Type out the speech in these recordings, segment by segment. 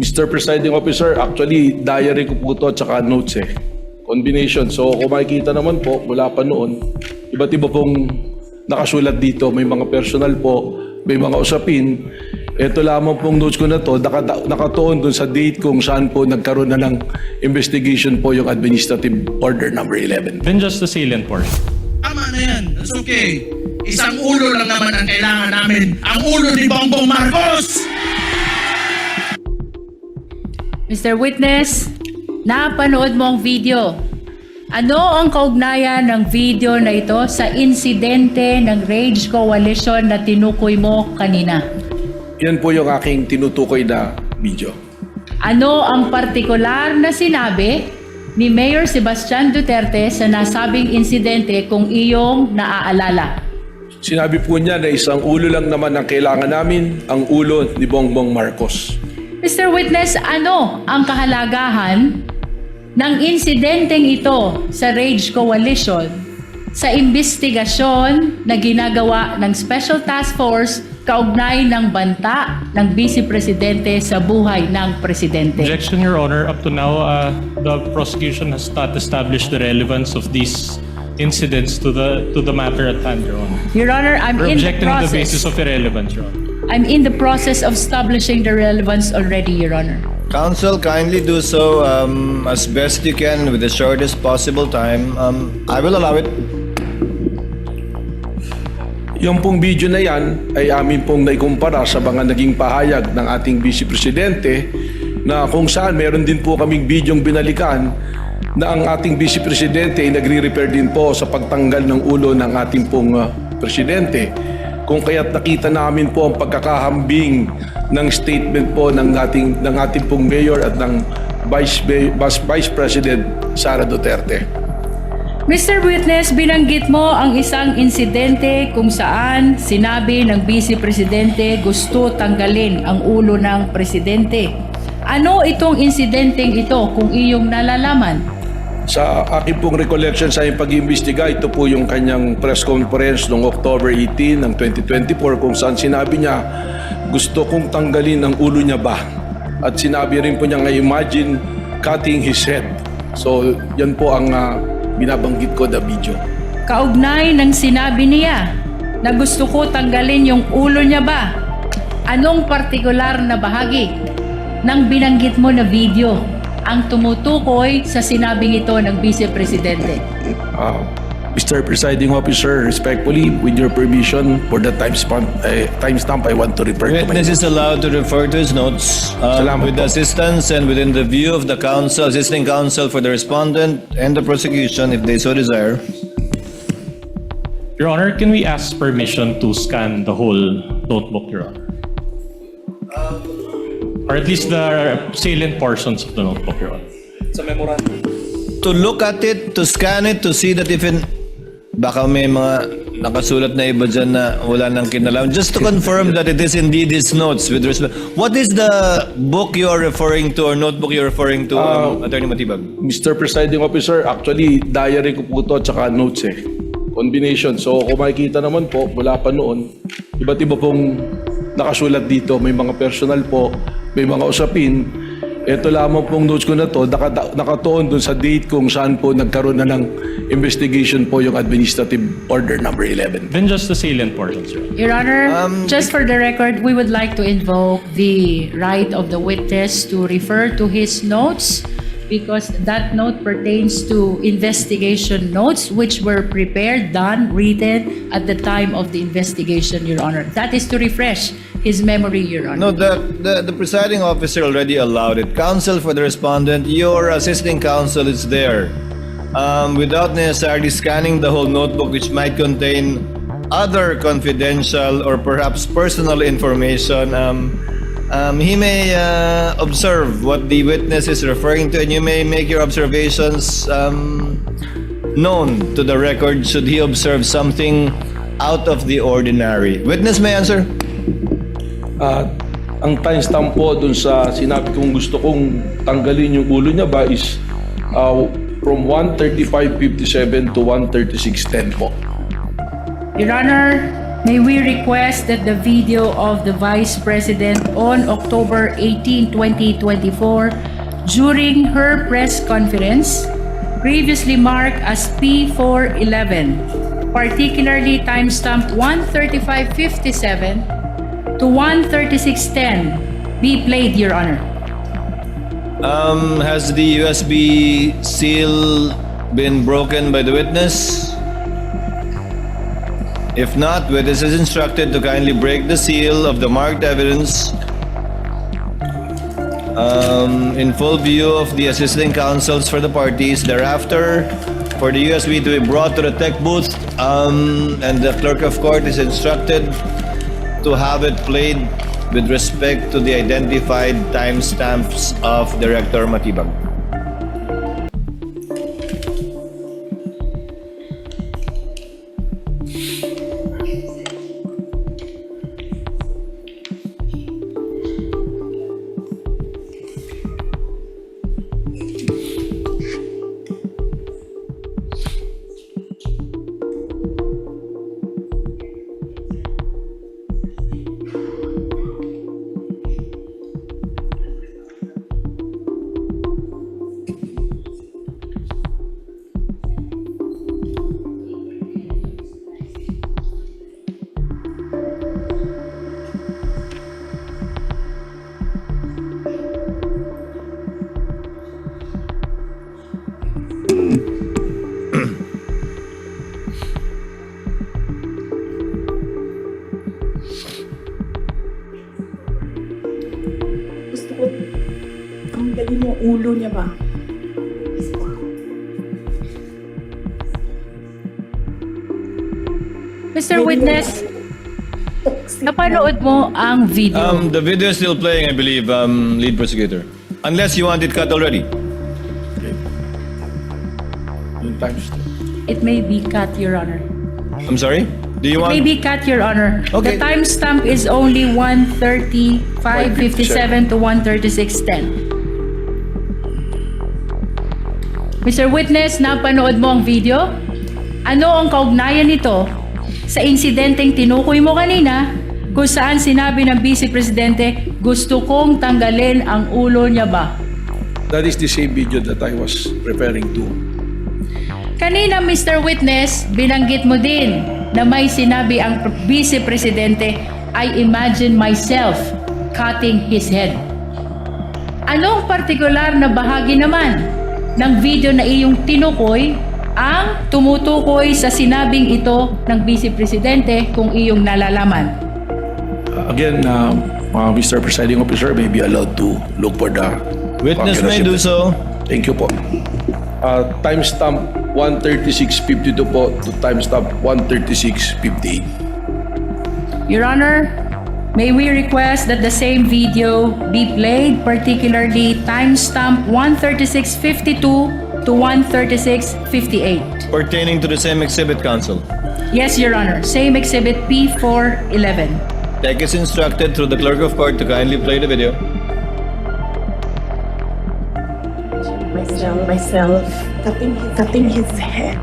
Mr. Presiding Officer, actually, diary ko po ito at saka notes eh. Combination. So, kung makikita naman po, mula pa noon, iba't iba pong nakasulat dito. May mga personal po, may mga usapin. Ito lamang pong notes ko na to, nakatuon dun sa date kung saan po nagkaroon na ng investigation po yung Administrative Order number 11. Then just the salient portion. Tama na yan. That's okay. Isang ulo lang naman ang kailangan namin. Ang ulo ni Bongbong Marcos! Mr. Witness, napanood mo ang video. Ano ang kaugnayan ng video na ito sa insidente ng Rage Coalition na tinukoy mo kanina? Yan po yung aking tinutukoy na video. Ano ang partikular na sinabi ni Mayor Sebastian Duterte sa nasabing insidente kung iyong naaalala? Sinabi po niya na isang ulo lang naman ang kailangan namin, ang ulo ni Bongbong Marcos. Mr. Witness, ano ang kahalagahan ng insidenteng ito sa Rage Coalition sa investigasyon na ginagawa ng Special Task Force kaugnay ng banta ng Vice Presidente sa buhay ng Presidente? Objection, Your Honor. Up to now, the prosecution has not established the relevance of these incidents to the matter at hand, Your Honor. Your Honor, I'm We're in the objecting on the basis process. of irrelevance, Your Honor. I'm in the process of establishing the relevance already, Your Honor. Counsel, kindly do so as best you can with the shortest possible time. I will allow it. Yung pong video na yan ay amin pong naikumpara sa mga naging pahayag ng ating Vice Presidente na kung saan meron din po kaming bidyong binalikan na ang ating Vice Presidente ay nagre-repair din po sa pagtanggal ng ulo ng ating pong Presidente. Kung kaya't nakita namin po ang pagkakahambing ng statement po ng ating pong Mayor at ng Vice President Sara Duterte. Mr. Witness, binanggit mo ang isang insidente kung saan sinabi ng Vice Presidente gusto tanggalin ang ulo ng Presidente. Ano itong insidenteng ito kung iyong nalalaman? Sa aking pong recollection sa aking pag-iimbestiga, ito po yung kanyang press conference noong October 18 ng 2024 kung saan sinabi niya, gusto kong tanggalin ang ulo niya ba? At sinabi rin po niya nga, imagine cutting his head. So yan po ang binabanggit ko na video. Kaugnay ng sinabi niya na gusto ko tanggalin yung ulo niya ba? Anong partikular na bahagi ng binanggit mo na video ang tumutukoy sa sinabing ito ng Vice Presidente? Mr. Presiding Officer, respectfully, with your permission, for the timestamp, I want to refer to my Witness is allowed to refer to his notes Salamat with the po. assistance and within the view of the counsel, assisting counsel for the respondent and the prosecution if they so desire. Your Honor, can we ask permission to scan the whole notebook, Your Honor? Or at least the salient portions of the notebook, Your Honor. To look at it, to scan it, to see that if baka may mga nakasulat na iba dyan na wala nang kinalaman. Just to confirm that it is indeed his notes with respect. What is the book you are referring to or notebook you are referring to, Attorney Matibag? Mr. Presiding Officer, actually, diary ko po ito at saka notes eh. Combination. So, kung makikita naman po, mula pa noon, iba't iba pong nakasulat dito. May mga personal po, may mga usapin. Ito lamang pong notes ko na to, nakatuon dun sa date kung saan po nagkaroon na ng investigation po yung Administrative Order number 11. Then just the salient portions, Your Honor. Your Honor, just for the record, we would like to invoke the right of the witness to refer to his notes because that note pertains to investigation notes which were prepared, done, written at the time of the investigation, Your Honor. That is to refresh his memory, Your Honor. No, the presiding officer already allowed it. Counsel for the respondent, your assisting counsel is there. Without necessarily scanning the whole notebook which might contain other confidential or perhaps personal information, he may observe what the witness is referring to and you may make your observations known to the record should he observe something out of the ordinary. Witness may answer. Ang timestamp po dun sa sinabi kong gusto kong tanggalin yung ulo niya ba is from 1:35:57 to 1:36:10 po. Your Honor, may we request that the video of the Vice President on October 18, 2024, during her press conference, previously marked as P411, particularly timestamp 1:35:57 to 1:36:10, be played, Your Honor. Has the USB seal been broken by the witness? If not, witness is instructed to kindly break the seal of the marked evidence in full view of the assisting counsels for the parties. Thereafter, for the USB to be brought to the tech booth, and the clerk of court is instructed to have it played with respect to the identified timestamps of Director Matibag. Gusto ko tanggalin yung ulo niya ba? Mr. Witness, napanood mo ang video. The video is still playing, I believe, lead prosecutor. Unless you want it cut already. Yung timestamp. It may be cut, Your Honor. I'm sorry? Do you It may want... be cut, Your Honor. Okay. The timestamp is only 1:35:57 to 1:36:10. Mr. Witness, napanood mo ang video? Ano ang kaugnayan nito sa insidenteng tinukoy mo kanina kung saan sinabi ng Vice Presidente, gusto kong tanggalin ang ulo niya ba? That is the same video that I was referring to. Kanina, Mr. Witness, binanggit mo din na may sinabi ang Vice Presidente, I imagine myself cutting his head. Anong partikular na bahagi naman ng video na iyong tinukoy ang tumutukoy sa sinabing ito ng Vice Presidente kung iyong nalalaman? Again, Mr. Presiding Officer may be allowed to look for the... Witness may do so. Thank you po. Timestamp 1:36:52 po to timestamp 1:36:58. Your Honor, may we request that the same video be played, particularly timestamp 1:36:52 to 1:36:58. Pertaining to the same exhibit, counsel. Yes, Your Honor. Same exhibit P411. Tech is instructed through the clerk of court to kindly play the video. Myself cutting his head.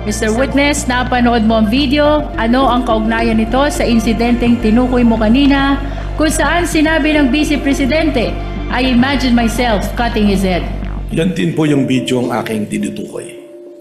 Mr. Witness, napanood mo ang video. Ano ang kaugnayan nito sa insidenteng tinukoy mo kanina kung saan sinabi ng Vice Presidente, I imagine myself cutting his head? Yan din po yung video ang aking tinutukoy.